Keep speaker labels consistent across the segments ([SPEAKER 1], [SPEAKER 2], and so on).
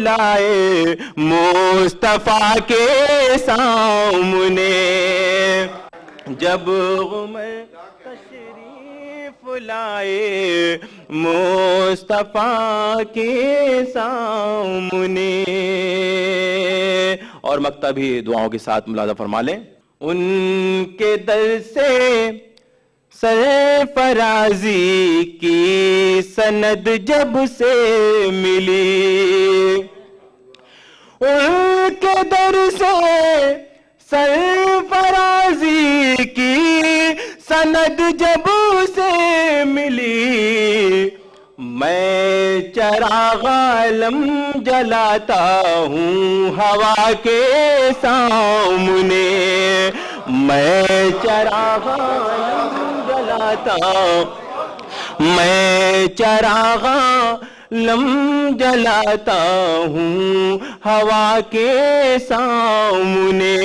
[SPEAKER 1] لائے مصطفیٰ کے سامنے، جب میں تشریف لائے مصطفیٰ کے سامنے. اور مقطع بھی دعاؤں کے ساتھ ملاحظہ فرما لیں. ان کے در سے سرفرازی کی سند جب سے ملی، ان کے در سے سرفرازی کی سند جب سے ملی، میں چراغ علم جلاتا ہوں ہوا کے سامنے، میں چراغ علم جلاتا، میں چراغ علم جلاتا ہوں ہوا کے سامنے.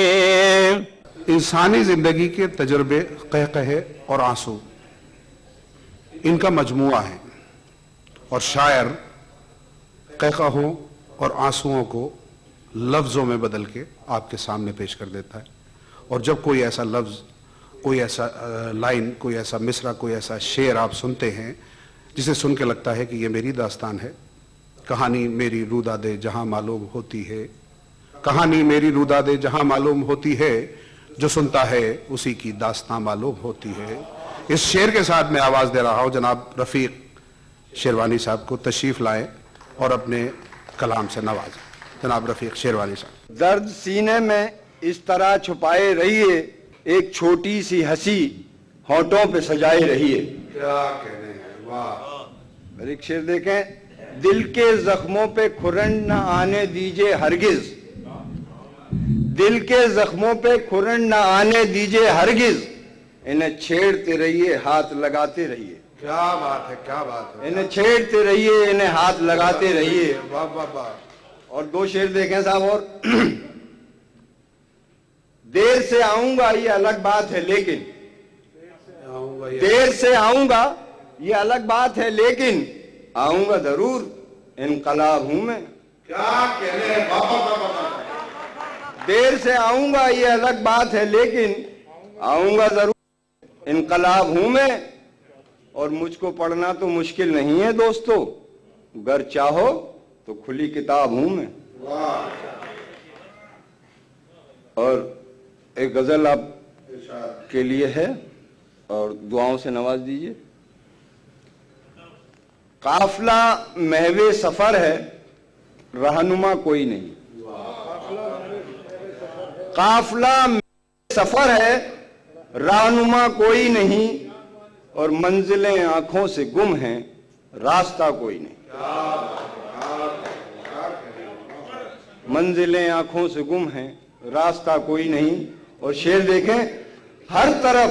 [SPEAKER 2] انسانی زندگی کے تجربے قہقہے اور آنسو ان کا مجموعہ ہے، اور شاعر قہقہوں اور آنسوؤں کو لفظوں میں بدل کے آپ کے سامنے پیش کر دیتا ہے. اور جب کوئی ایسا لفظ، کوئی ایسا لائن، کوئی ایسا مصرع، کوئی ایسا شعر آپ سنتے ہیں جسے سن کے لگتا ہے کہ یہ میری داستان ہے، کہانی میری روداد جہاں معلوم ہوتی ہے، کہانی میری روداد جہاں معلوم ہوتی ہے، جو سنتا ہے اسی کی داستان معلوم ہوتی ہے. اس شعر کے ساتھ میں آواز دے رہا ہوں جناب رفیق شیروانی صاحب کو تشریف لائیں اور اپنے کلام سے نوازیں. جناب رفیق شیروانی صاحب.
[SPEAKER 3] درد سینے میں اس طرح چھپائے رہیے، ایک چھوٹی سی ہنسی ہونٹوں پہ سجائے رہیے.
[SPEAKER 2] کیا کہنے ہیں، واہ.
[SPEAKER 3] اور ایک شعر دیکھیں، دل کے زخموں پہ کھرن نہ آنے دیجئے ہرگز، دل کے زخموں پہ کھرن نہ آنے دیجئے ہرگز، انہیں چھیڑتے رہیے ہاتھ لگاتے رہیے.
[SPEAKER 2] کیا بات ہے، کیا بات ہے.
[SPEAKER 3] انہیں چھیڑتے رہیے، انہیں ہاتھ لگاتے رہیے.
[SPEAKER 2] واہ واہ واہ.
[SPEAKER 3] اور دو شعر دیکھیں صاحب. اور دیر سے آؤں گا یہ الگ بات ہے لیکن، دیر سے آؤں گا یہ الگ بات ہے لیکن، آؤں گا ضرور، انقلاب ہوں میں.
[SPEAKER 2] کیا کہنے ہیں،
[SPEAKER 3] دیر سے آؤں گا یہ الگ بات ہے لیکن، آؤں گا ضرور، انقلاب ہوں میں. اور مجھ کو پڑھنا تو مشکل نہیں ہے دوستو، گر چاہو تو کھلی کتاب ہوں میں. اور ایک غزل آپ کے لیے ہے اور دعاؤں سے نواز دیجئے. قافلہ محو سفر ہے، رہنما کوئی نہیں. قافلہ محو سفر ہے، رہنما کوئی نہیں، اور منزلیں آنکھوں سے گم ہیں، راستہ کوئی نہیں. منزلیں آنکھوں سے گم ہیں، راستہ کوئی نہیں. اور شعر دیکھیں، ہر طرف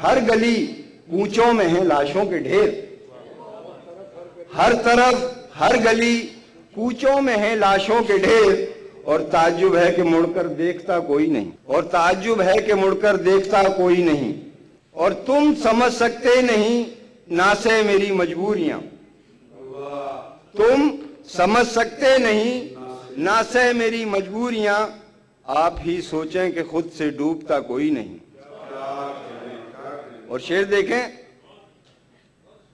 [SPEAKER 3] ہر گلی کوچوں میں ہیں لاشوں کے ڈھیر، ہر طرف ہر گلی کوچوں میں ہیں لاشوں کے ڈھیر، اور تعجب ہے کہ مڑ کر دیکھتا کوئی نہیں، اور تعجب ہے کہ مڑ کر دیکھتا کوئی نہیں. اور تم سمجھ سکتے نہیں ناسے میری مجبوریاں، تم سمجھ سکتے نہیں ناسے میری مجبوریاں، آپ ہی سوچیں کہ خود سے ڈوبتا کوئی نہیں. اور شعر دیکھیں،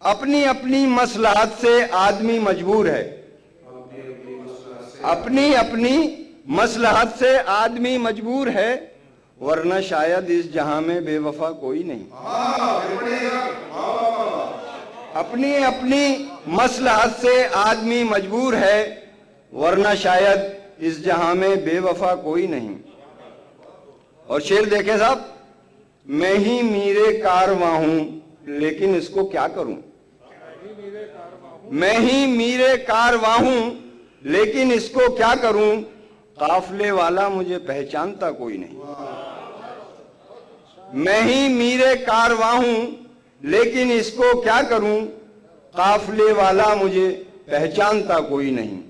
[SPEAKER 3] اپنی اپنی مصلحت سے آدمی مجبور ہے، اپنی اپنی مصلحت سے آدمی مجبور ہے، ورنہ شاید اس جہاں میں بے وفا کوئی نہیں. اپنی اپنی مصلحت سے آدمی مجبور ہے، ورنہ شاید اس جہاں میں بے وفا کوئی نہیں. اور شعر دیکھیں صاحب، میں ہی میرے کارواں ہوں لیکن اس کو کیا کروں، میں ہی میرے کارواں ہوں لیکن اس کو کیا کروں، قافلے والا مجھے پہچانتا کوئی نہیں. میں ہی میرے کارواں ہوں لیکن اس کو کیا کروں، قافلے والا مجھے پہچانتا کوئی نہیں.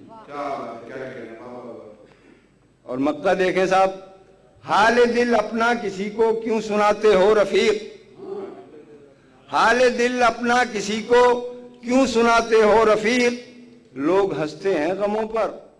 [SPEAKER 3] اور مقطع دیکھیں صاحب، حال دل اپنا کسی کو کیوں سناتے ہو رفیق، حال دل اپنا کسی کو کیوں سناتے ہو رفیق، لوگ ہنستے ہیں غموں پر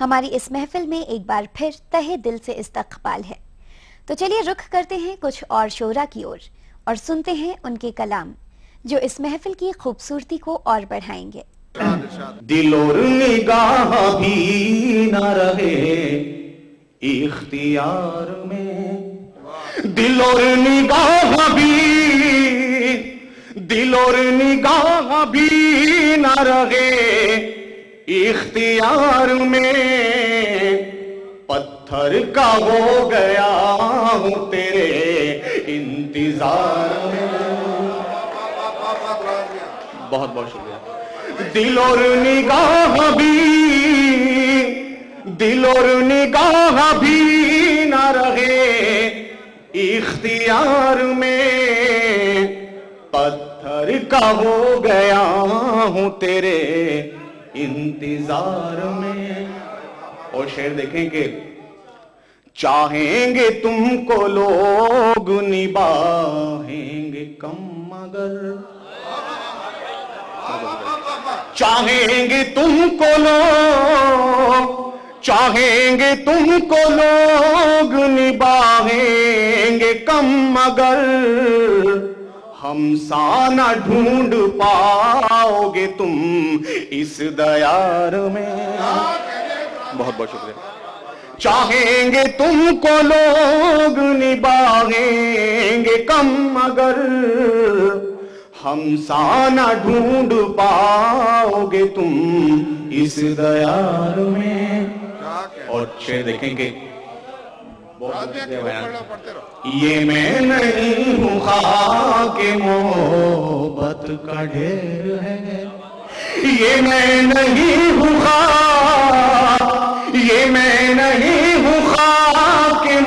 [SPEAKER 4] ہماری اس محفل میں ایک بار پھر تہہ دل سے استقبال ہے. تو چلیے رخ کرتے ہیں کچھ اور شعراء کی اور سنتے ہیں ان کے کلام جو اس محفل کی خوبصورتی کو اور بڑھائیں گے.
[SPEAKER 1] دل اور نگاہ بھی نہ رہے اختیار میں، دل اور نگاہ بھی نہ رہے اختیار میں، پتھر کا ہو گیا ہوں تیرے انتظار میں. بہت بہت شکریہ. دل اور نگاہ بھی نہ رہے اختیار میں، پتھر کا ہو گیا ہوں تیرے انتظار میں. اور شعر دیکھیں کہ چاہیں گے تم کو لوگ نباہیں گے کم مگر، چاہیں گے تم کو لوگ نباہیں گے کم مگر، ہم سا نہ ڈھونڈ پاؤ گے تم اس دیار میں. بہت بہت شکریہ. چاہیں گے تم کو لوگ نباہیں گے کم مگر، ہم سا نہ ڈھونڈ پاؤ گے تم اس دیار میں. اور شعر دیکھیں کہ یہ میں نہیں ہوں خاک محبت کا ڈھیر ہے، یہ میں نہیں ہوں خاک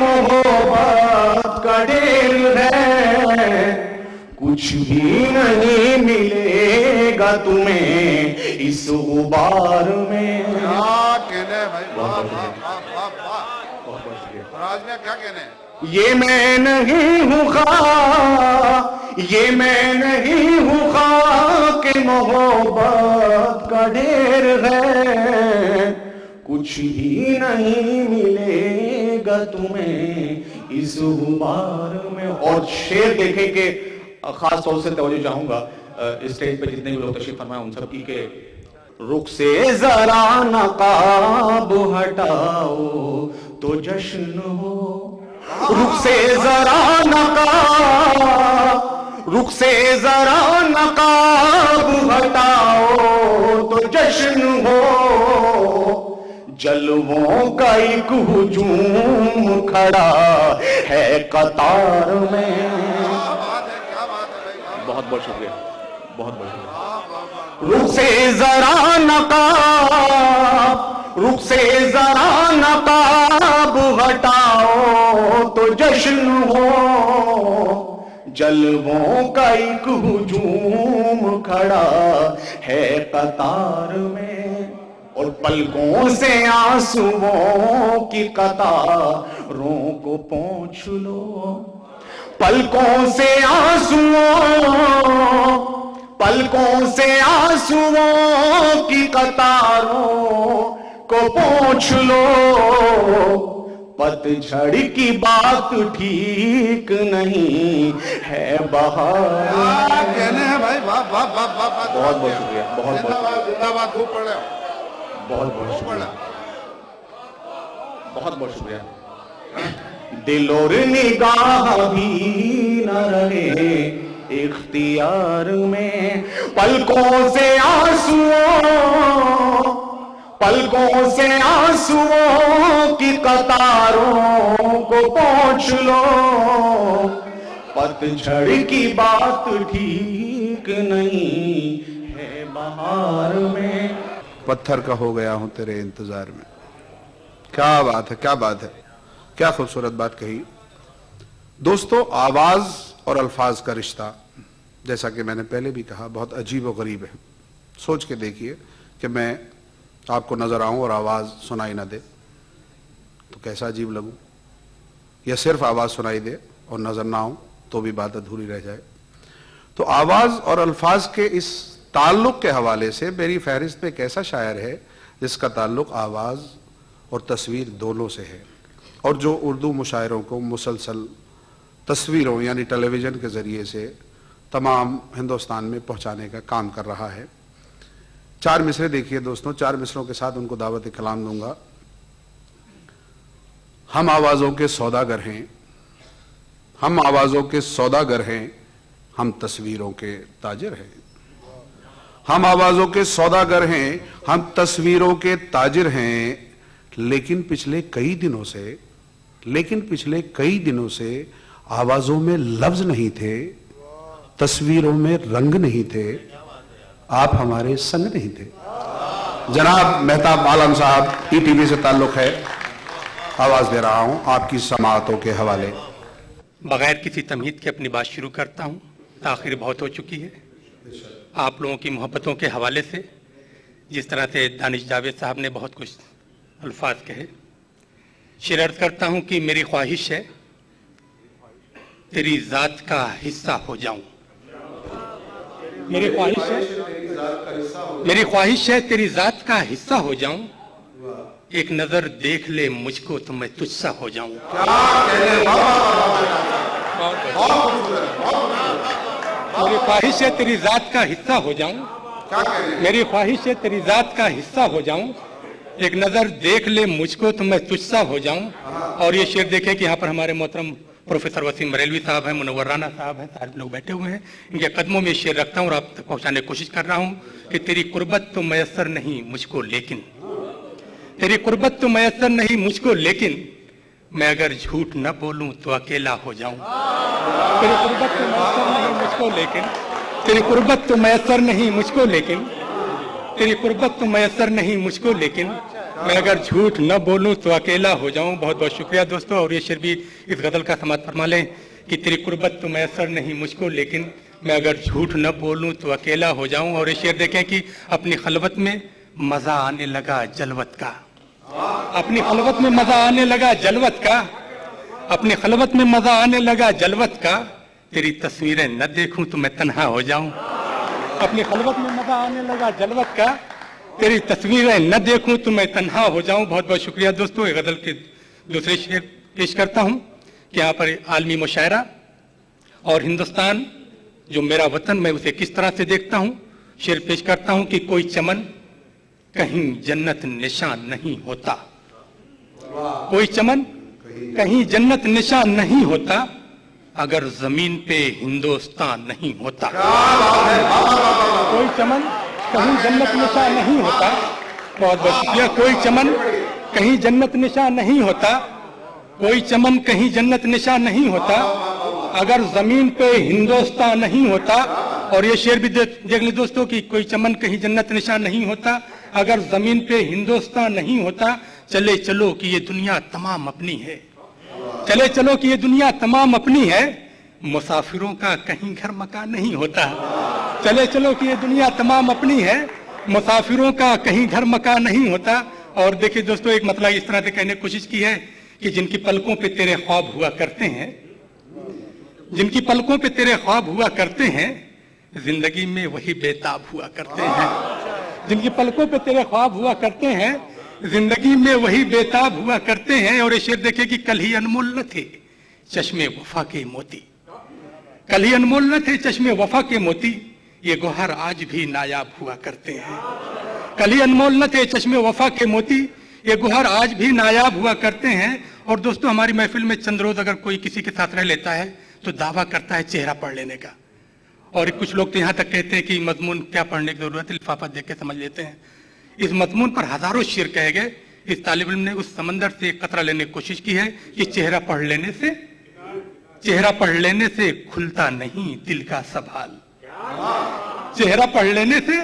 [SPEAKER 1] محبت کا ڈھیر ہے، کچھ بھی نہیں ملے گا تمہیں اس غبار میں. یہ میں نہیں ہوں خاک محبت کا ڈھیر ہے، کچھ بھی نہیں ملے گا تمہیں اس غبار میں. اور شعر دیکھیں کہ خاص طور سے توجہ چاہوں گا اسٹیج پہ جتنے بھی لوگ تشریف فرمائے ان سب کی کہ رخ سے ذرا نقاب ہٹاؤ تو جشن ہو، رخ سے ذرا نقاب ہٹاؤ تو جشن ہو، جلووں کا ایک ہجوم کھڑا ہے قطار میں. بہت بہت شکریہ. بہت بہت شکریہ. رخ سے ذرا نقاب ہٹاؤ تو جشن ہو، جلووں کا ایک ہجوم کھڑا ہے قطار میں. اور پلکوں سے آنسوؤں کی قطاروں کو پوچھ لو، پلکوں سے آنسوؤں کی قطاروں کو پوچھ لو، پتجھڑ کی بات ٹھیک نہیں ہے بہار. بہت بہت شکریہ. بہت بہت شکریہ. بہت بہت شکریہ. بہت بہت شکریہ. دل اور نگاہ بھی نہ رہے اختیار میں، پلکوں سے آنسوؤں کی قطاروں کو پوچھ لو، پتجھڑ کی بات ٹھیک نہیں ہے بہار میں.
[SPEAKER 2] پتھر کا ہو گیا ہوں تیرے انتظار میں. کیا بات ہے، کیا بات ہے، کیا خوبصورت بات کہی. دوستو، آواز اور الفاظ کا رشتہ جیسا کہ میں نے پہلے بھی کہا بہت عجیب و غریب ہے. سوچ کے دیکھیے کہ میں آپ کو نظر آؤں اور آواز سنائی نہ دے تو کیسا عجیب لگوں، یا صرف آواز سنائی دے اور نظر نہ آؤں تو بھی بات ادھوری رہ جائے. تو آواز اور الفاظ کے اس تعلق کے حوالے سے میری فہرست میں ایک ایسا شاعر ہے جس کا تعلق آواز اور تصویر دونوں سے ہے، اور جو اردو مشاعروں کو مسلسل تصویروں یعنی ٹیلی ویژن کے ذریعے سے تمام ہندوستان میں پہنچانے کا کام کر رہا ہے۔ 4 مصرے دیکھیے دوستوں، 4 مصروں کے ساتھ ان کو دعوت کلام دوں گا۔ ہم آوازوں کے سوداگر ہیں، ہم آوازوں کے سوداگر ہیں، ہم تصویروں کے تاجر ہیں۔ ہم آوازوں کے سوداگر ہیں، ہم تصویروں کے تاجر ہیں، لیکن پچھلے کئی دنوں سے آوازوں میں لفظ نہیں تھے، تصویروں میں رنگ نہیں تھے، آپ ہمارے سنگ نہیں تھے۔ جناب مہتاب عالم صاحب، ای ٹی وی سے تعلق ہے، آواز دے رہا ہوں آپ کی سماعتوں کے حوالے۔
[SPEAKER 5] بغیر کسی تمہید کے اپنی بات شروع کرتا ہوں، تاخیر بہت ہو چکی ہے۔ آپ لوگوں کی محبتوں کے حوالے سے جس طرح سے دانش جاوید صاحب نے بہت کچھ الفاظ کہے، شعر عرض کرتا ہوں کہ میری خواہش ہے تیری ذات کا حصہ ہو جاؤں، میری خواہش ہے تیری ذات کا حصہ ہو جاؤں، ایک نظر دیکھ لے مجھ کو تو میں تجھ سا ہو جاؤں۔ میری خواہش ہے تیری ذات کا حصہ ہو جاؤں، میری خواہش ہے تیری ذات کا حصہ ہو جاؤں، ایک نظر دیکھ لے مجھ کو تو میں تجھ سا ہو جاؤں۔ اور یہ شعر دیکھیں کہ یہاں پر ہمارے محترم پروفیسر وسیم بریلوی صاحب ہیں، منور رانا صاحب ہیں، سارے لوگ بیٹھے ہوئے ہیں، ان کے قدموں میں یہ شعر رکھتا ہوں اور آپ تک پہنچانے کی کوشش کر رہا ہوں کہ تیری قربت تو میسر نہیں مجھ کو لیکن، تیری قربت تو میسر نہیں مجھ کو لیکن، میں اگر جھوٹ نہ بولوں تو اکیلا ہو جاؤں۔ تیری قربت تو میسر نہیں مجھ کو لیکن، تیری قربت تو میسر نہیں مجھ کو لیکن، تیری قربت تو میسر نہیں مجھ کو لیکن، میں اگر جھوٹ نہ بولوں تو اکیلا ہو جاؤں۔ بہت بہت شکریہ دوستو، اور یہ شعر بھی اس غزل کا سماعت فرما لیں کہ تیری قربت تو میسر نہیں مجھ کو لیکن، میں اگر جھوٹ نہ بولوں تو اکیلا ہو جاؤں۔ اور یہ شعر دیکھیں کہ اپنی خلوت میں مزہ آنے لگا جلوت کا، اپنی خلوت میں مزہ آنے لگا جلوت کا، اپنی خلوت میں مزہ آنے لگا جلوت کا، تیری تصویریں نہ دیکھوں تو میں تنہا ہو جاؤں۔ اپنی خلوت میں مزہ آنے لگا جلوت کا، تیری تصویریں نہ دیکھوں تو میں تنہا ہو جاؤں۔ بہت بہت شکریہ دوستو۔ ایک غزل کے دوسرے شعر پیش کرتا ہوں کہ یہاں پر عالمی مشاعرہ اور ہندوستان جو میرا وطن، میں اسے کس طرح سے دیکھتا ہوں۔ شعر پیش کرتا ہوں کہ کوئی چمن کہیں جنت نشان نہیں ہوتا، کوئی چمن کہیں جنت نشان نہیں ہوتا، اگر زمین پہ ہندوستان نہیں ہوتا۔ کوئی چمن کہیں جنت نشان نہیں ہوتا، بہت بہت شکریہ۔ کوئی چمن کہیں جنت نشان نہیں ہوتا، کوئی چمن کہیں جنت نشان نہیں ہوتا، اگر زمین پہ ہندوستان نہیں ہوتا۔ اور یہ شعر بھی دیکھ لیں دوستو کہ کوئی چمن کہیں جنت نشان نہیں ہوتا، اگر زمین پہ ہندوستان نہیں ہوتا، چلے چلو کہ یہ دنیا تمام اپنی ہے، چلے چلو کہ یہ دنیا تمام اپنی ہے، مسافروں کا کہیں گھر مکان نہیں ہوتا۔ چلے چلو کہ یہ دنیا تمام اپنی ہے، مسافروں کا کہیں گھر مکان نہیں ہوتا۔ اور دیکھیں دوستو، ایک مطلب اس طرح سے کہنے کی کوشش کی ہے کہ جن کی پلکوں پہ تیرے خواب ہوا کرتے ہیں، جن کی پلکوں پہ تیرے خواب ہوا کرتے ہیں، زندگی میں وہی بےتاب ہوا کرتے ہیں۔ جن کی پلکوں پہ تیرے خواب ہوا کرتے ہیں، زندگی میں وہی بےتاب ہوا کرتے ہیں۔ اور یہ شعر دیکھیں کہ کل ہی انمول نہ تھے چشمے وفا کے موتی، کل ہی انمول نہ تھے چشمے وفا کے موتی، یہ گوہر آج بھی نایاب ہوا کرتے ہیں۔ کل ہی انمول نہ تھے چشمے وفا کے موتی، یہ گوہر آج بھی نایاب ہوا کرتے ہیں۔ اور دوستو، ہماری محفل میں چند روز اگر کوئی کسی کے ساتھ رہ لیتا ہے تو دعویٰ کرتا ہے چہرہ پڑھ لینے کا، اور کچھ لوگ تو یہاں تک کہتے ہیں کہ مضمون کیا پڑھنے کی ضرورت ہے، لفافہ دیکھ کے سمجھ لیتے ہیں۔ اس مضمون پر ہزاروں شعر کہے گئے۔ اس طالب علم نے اس سمندر سے ایک قطرہ لینے کی کوشش کی ہے کہ چہرہ پڑھ لینے سے کھلتا نہیں دل کا سبھال، چہرہ پڑھ لینے سے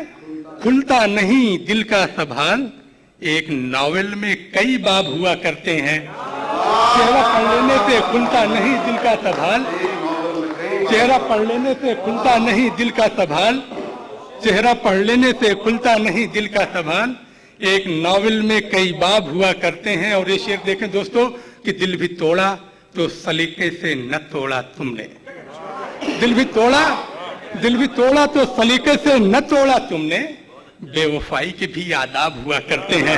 [SPEAKER 5] کھلتا نہیں دل کا سبھال، ایک ناول میں کئی باب ہوا کرتے ہیں، چہرہ پڑھ لینے سے کھلتا نہیں دل کا سبھال، چہرہ پڑھ لینے سے کھلتا نہیں دل کا سبھال، چہرہ پڑھ لینے سے کھلتا نہیں دل کا سبھال، ایک ناول میں کئی باب ہوا کرتے ہیں۔ اور یہ شعر دیکھیں دوستو کہ دل بھی توڑا تو سلیقے سے نہ توڑا تم نے، دل بھی توڑا تو سلیقے سے نہ توڑا تم نے، بے وفائی کے بھی آداب ہوا کرتے ہیں،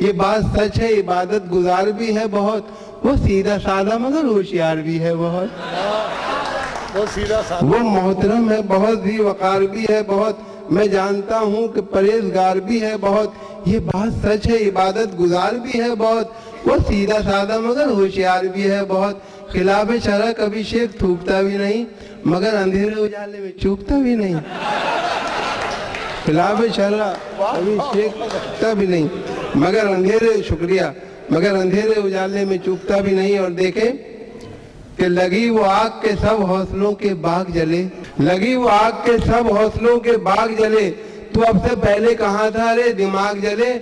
[SPEAKER 6] یہ بات سچ ہے، عبادت گزار بھی ہے بہت، وہ سیدھا سادہ مگر ہوشیار بھی ہے بہت، وہ محترم ہے بہت، ذی وقار بھی ہے بہت، میں جانتا ہوں کہ پرہیزگار بھی ہے بہت، یہ بات سچ ہے، عبادت گزار بھی ہے بہت، وہ سیدھا سادہ مگر ہوشیار بھی ہے بہت، خلاف شرع کبھی شیخ تھوکتا بھی نہیں مگر اندھیرے اجالے میں چوکتا بھی نہیں، خلاف شرع کبھی شیخ تھوکتا بھی نہیں مگر اندھیرے اجالے میں چوکتا بھی نہیں۔ اور دیکھیں کہ لگی وہ آگ کے سب حوصلوں کے باغ جلے، لگی وہ آگ کے سب حوصلوں کے باغ جلے، تو اب سے پہلے کہاں تھا رے دماغ جلے،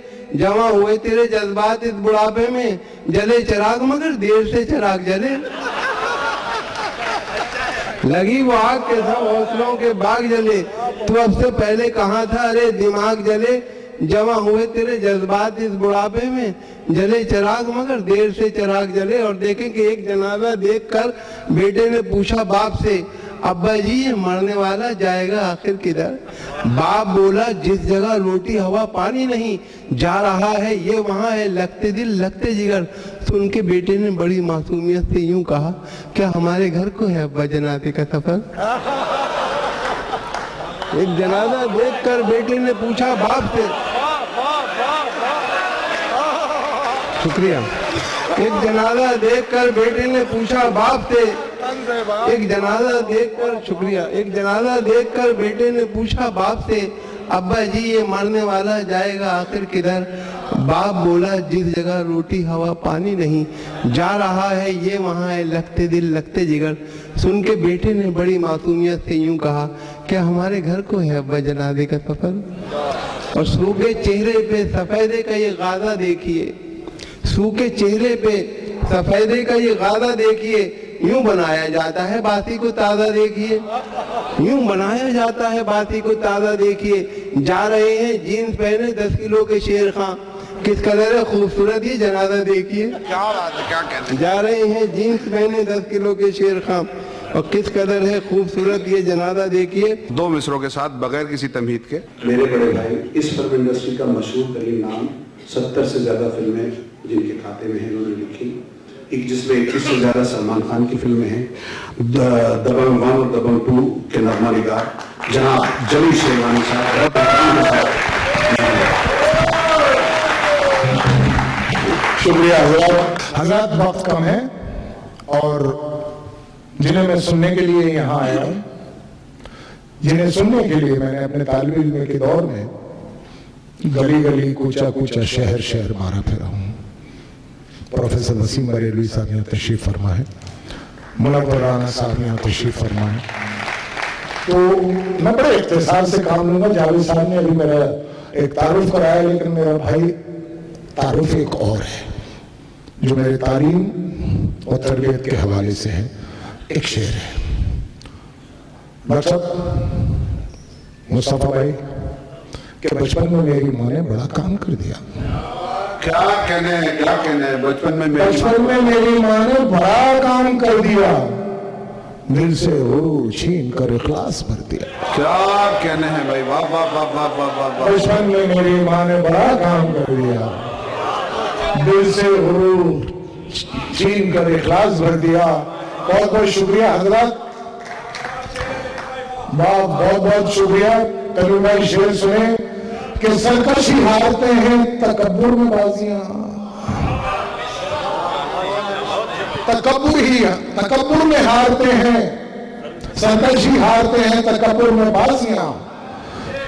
[SPEAKER 6] جمع ہوئے تیرے جذبات اس بڑھاپے میں، جلے چراغ مگر دیر سے چراغ جلے، لگی وہ آگ کے سب حوصلوں کے باغ جلے، تو اب سے پہلے کہاں تھا رے دماغ جلے، جمع ہوئے تیرے جذبات اس بڑھاپے میں، جلے چراغ مگر دیر سے چراغ جلے۔ اور دیکھیں کہ ایک جنازہ دیکھ کر بیٹے نے پوچھا باپ سے، ابا جی یہ مرنے والا جائے گا آخر کدھر؟ باپ بولا جس جگہ روٹی ہوا پانی نہیں، جا رہا ہے یہ وہاں ہے لگتے دل لگتے جگر۔ سن کے بیٹے نے بڑی معصومیت سے یوں کہا، کیا ہمارے گھر کو ہے ابا جنازے کا سفر؟ ایک جنازہ دیکھ کر بیٹے نے پوچھا باپ سے، شکریہ، ایک جنازہ دیکھ کر بیٹے نے پوچھا باپ سے، ایک جنازہ دیکھ کر بیٹے نے پوچھا باپ سے، ابا جی یہ مرنے والا جائے گا آخر کدھر؟ باپ بولا جس جگہ روٹی ہوا پانی نہیں، جا رہا ہے یہ وہاں ہے لگتے دل لگتے جگر۔ سن کے بیٹے نے بڑی معصومیت سے یوں کہا، کیا ہمارے گھر کو ہے ابا جنازے کا سفر؟ اور سوکھے چہرے پہ سفیدے کا یہ غازہ دیکھیے، سوکھے چہرے پہ سفیدے کا یہ غازہ دیکھیے، یوں بنایا جاتا ہے باسی کو تازہ دیکھیے، یوں بنایا جاتا ہے باسی کو تازہ دیکھیے۔ جا رہے ہیں جینز پہنے 10 کلو کے شیر خان، کس قدر ہے خوبصورت یہ جنازہ دیکھیے، جا رہے ہیں جینز پہنے 10 کلو کے شیر خان، اور کس قدر ہے خوبصورت یہ جنازہ دیکھیے۔
[SPEAKER 2] 2 مصروں کے ساتھ بغیر کسی تمہید کے۔
[SPEAKER 7] میرے بڑے بھائی، اس فلم انڈسٹری کا مشہور ترین نام، 70 سے زیادہ فلمیں جن کے کھاتے میں ہیں انہوں نے لکھی، ایک جس میں 21 سے زیادہ سلمان خان کی فلمیں ہیں، دبنگ 1 اور دبنگ 2 کے نغمہ نگار جناب جمیل شیروانی صاحب،
[SPEAKER 8] شکریہ حضرات، وقت کم ہے اور جنہیں میں سننے کے لیے یہاں آیا ہوں، جنہیں سننے کے لیے میں نے اپنے طالب علم کے دور میں گلی گلی کوچہ کوچہ شہر شہر مارا پھرا ہوں۔ پروفیسر وسیم بریلوی صاحب یہاں تشریف فرما ہے، منور رانا صاحب یہاں تشریف فرما ہے، تو میں بڑے اختصار سے کام لوں گا۔ جاوید صاحب نے ابھی میرا ایک تعارف کرایا، لیکن میرا بھائی تعارف ایک اور ہے جو میرے تعلیم اور تربیت کے حوالے سے ہے۔ ایک شعر ہے، مطلب مصطفیٰ بھائی کہ بچپن میں میری ماں نے بڑا کام کر دیا۔
[SPEAKER 2] کیا کہنے ہیں بچپن میں
[SPEAKER 8] میری ماں نے بڑا کام کر دیا، دل سے وہ چھین کر اخلاص بھر دیا۔
[SPEAKER 2] کیا کہنے ہیں بھائی، واہ واہ واہ واہ واہ واہ۔
[SPEAKER 8] بچپن میں میری ماں نے بڑا کام کر دیا، دل سے وہ چھین کر اخلاص بھر دیا۔ بہت بہت شکریہ حضرات، بہت بہت شکریہ۔ تلو بھائی شعر سنیں کہ سرکشی ہارتے ہیں تکبر میں بازیاں، تکبر میں ہارتے ہیں، سرکشی ہارتے ہیں تکبر میں بازیاں،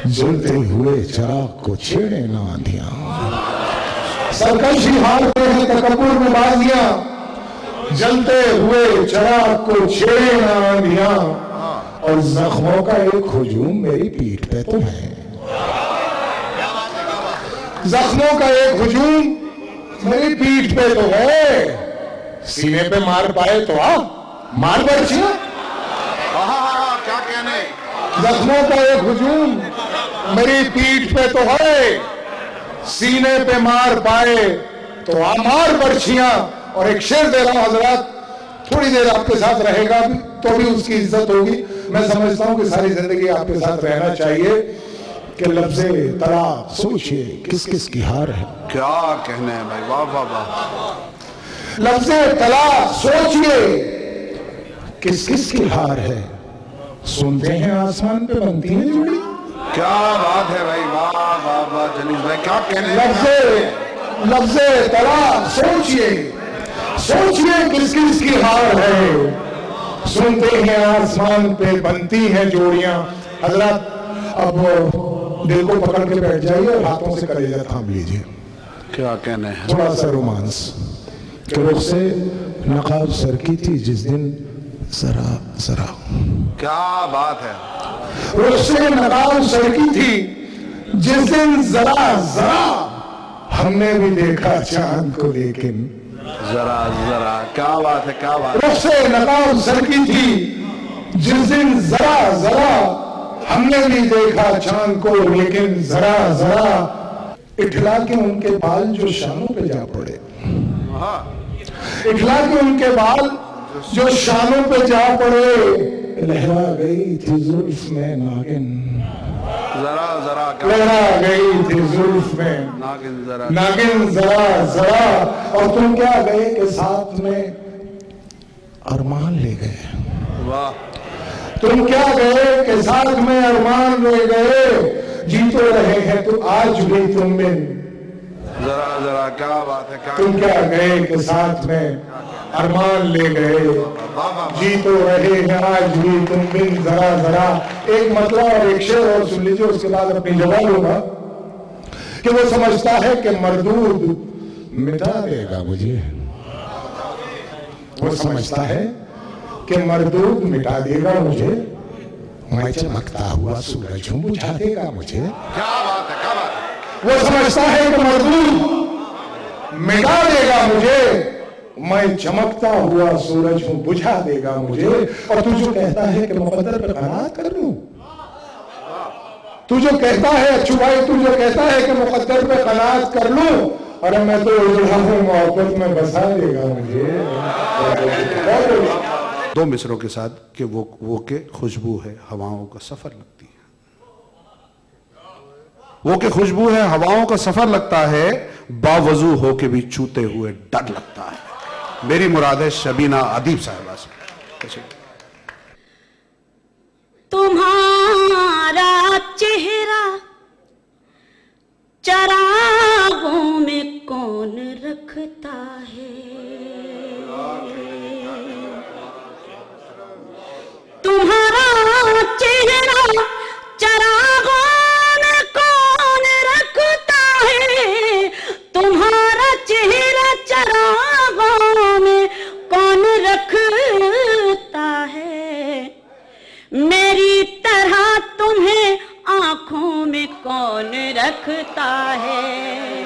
[SPEAKER 8] جلتے ہوئے چراغ کو چھیڑے نہ آندھیاں، سرکشی ہارتے ہیں تکبر میں بازیاں، جلتے ہوئے چراغ کو چھیڑے نہ آندھیاں، اور زخموں کا ایک ہجوم میری پیٹھ پہ تو ہے، زخموں کا ایک ہجوم میری پیٹھ پہ تو ہے، سینے پہ مار پائے تو مار برچیاں،
[SPEAKER 2] کیا کہنے،
[SPEAKER 8] زخموں کا ایک ہجوم میری پیٹھ پہ تو ہے، سینے پہ مار پائے تو مار برچیاں۔ اور ایک شعر دے رہا ہوں حضرات، تھوڑی دیر آپ کے ساتھ رہے گا تو بھی اس کی عزت ہوگی، میں سمجھتا ہوں کہ ساری زندگی آپ کے ساتھ رہنا چاہیے، کہ لفظ طلاق سوچئے کس کس کی ہار ہے.
[SPEAKER 2] کیا کہنے ہیں بھائی، واہ واہ واہ.
[SPEAKER 8] لفظ طلاق سوچئے کس کس کی ہار ہے. سنتے ہیں آسمان پہ بنتی ہیں جوڑی.
[SPEAKER 2] کیا بات ہے بھائی، واہ واہ واہ. جلیل بھائی کیا کہنے ہیں.
[SPEAKER 8] لفظ طلاق سوچئے کس کس کی ہار ہے. سنتے ہیں آسمان پہ بنتی ہیں جوڑیاں. حضرات اب دل کو پکڑ کے بیٹھ جائیے اور ہاتھوں سے کلیجہ تھام لیجئے.
[SPEAKER 2] کیا کہنے ہیں.
[SPEAKER 8] تھوڑا سا رومانس کہ رخ سے نقاب سر کی تھی جس دن ذرا ذرا.
[SPEAKER 2] کیا بات ہے.
[SPEAKER 8] رخ سے نقاب سر کی تھی جس دن ذرا ذرا ہم نے بھی دیکھا چاند کو لیکن
[SPEAKER 2] ذرا ذرا. کیا بات ہے، کیا بات.
[SPEAKER 8] رخ سے نقاب سر کی تھی جس دن ذرا ذرا ہم نے بھی دیکھا چاند کو لیکن ذرا ذرا. اٹھلا کے ان کے بال جو شانوں پہ جا پڑے. اٹھلا کے ان کے بال جو شانوں پہ جا پڑے. لہرا گئی تھی زلف میں ناگن.
[SPEAKER 2] ذرا ذرا.
[SPEAKER 8] لہرا گئی تھی زلف میں
[SPEAKER 2] ناگن ذرا.
[SPEAKER 8] ناگن ذرا ذرا. اور تم کیا گئے کہ ساتھ میں ارمان لے گئے.
[SPEAKER 2] واہ.
[SPEAKER 8] تم کیا گئے کہ ساتھ میں ارمان لے گئے. جی تو رہے ہیں تو آج بھی تم میں.
[SPEAKER 2] ذرا ذرا. کیا بات ہے.
[SPEAKER 8] تم کیا گئے کہ ساتھ میں ارمان لے گئے. جی تو رہے ہیں آج بھی تم بن ذرا ذرا. ایک مطلب اور ایک شعر اور سن لیجیے، اس کے بعد اپنی جواب ہوگا. کہ وہ سمجھتا ہے کہ مردود مٹا دے گا مجھے. وہ سمجھتا ہے کہ مردود مٹا دے گا مجھے. میں چمکتا ہوا سورج ہوں بجھا دے گا مجھے.
[SPEAKER 2] کیا بات ہے، کیا بات ہے.
[SPEAKER 8] وہ سمجھتا ہے کہ مردود مٹا دے گا مجھے. میں چمکتا ہوا سورج ہوں بجھا دے گا مجھے. اور تو جو کہتا ہے کہ مقدر پہ قناعت کر لوں. تو جو کہتا ہے اچھو بھائی، تو جو کہتا ہے کہ مقدر پہ قناعت کر لوں. اور میں تو محبت میں بسا دے گا مجھے.
[SPEAKER 2] دو مصروں کے ساتھ کہ وہ کہ خوشبو ہے ہواؤں کا سفر لگتی ہے. وہ کہ خوشبو ہے ہواؤں کا سفر لگتا ہے. باوضو ہو کے بھی چوتے ہوئے ڈر لگتا ہے. میری مراد ہے شبینہ ادیب صاحبہ سے.
[SPEAKER 9] تمہارا چہرہ چراغوں میں کون رکھتا ہے. تمہارا چہرہ چراغوں میں کون رکھتا ہے. تمہارا چہرہ چراغوں میں کون رکھتا ہے. میری طرح تمہیں آنکھوں میں کون رکھتا ہے.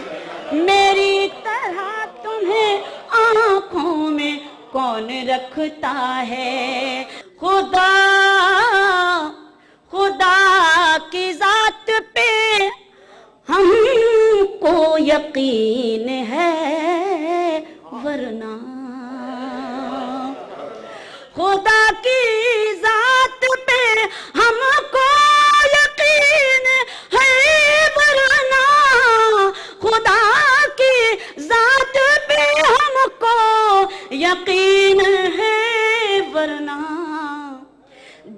[SPEAKER 9] میری طرح تمہیں آنکھوں میں کون رکھتا ہے. خدا کی ذات پہ ہم کو یقین ہے ورنہ. خدا کی ذات پہ ہم کو یقین ہے ورنہ. خدا کی ذات پہ ہم کو یقین ہے ورنہ.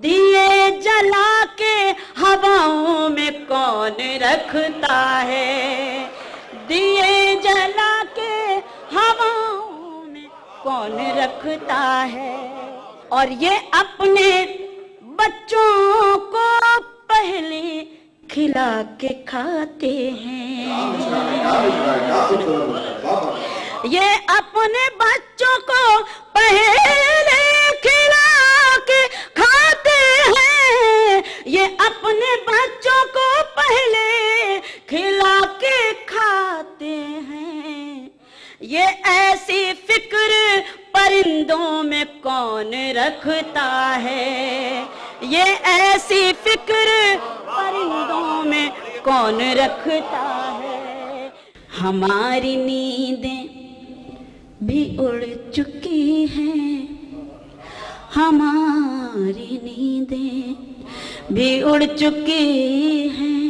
[SPEAKER 9] دیے جلا کے ہواؤں میں کون رکھتا ہے. دیے جلا کے ہواؤں میں کون رکھتا ہے. اور یہ اپنے بچوں کو پہلے کھلا کے کھاتے ہیں. یہ اپنے بچوں کو پہلے کھلا کے کھاتے ہیں. یہ اپنے بچوں کو پہلے کھلا کے کھاتے ہیں. یہ ایسی فکر پرندوں میں کون رکھتا ہے. یہ ایسی فکر پرندوں میں کون رکھتا ہے. ہماری نیندیں بھی اڑ چکی ہیں. ہماری نیندیں بھی اڑ چکی ہیں.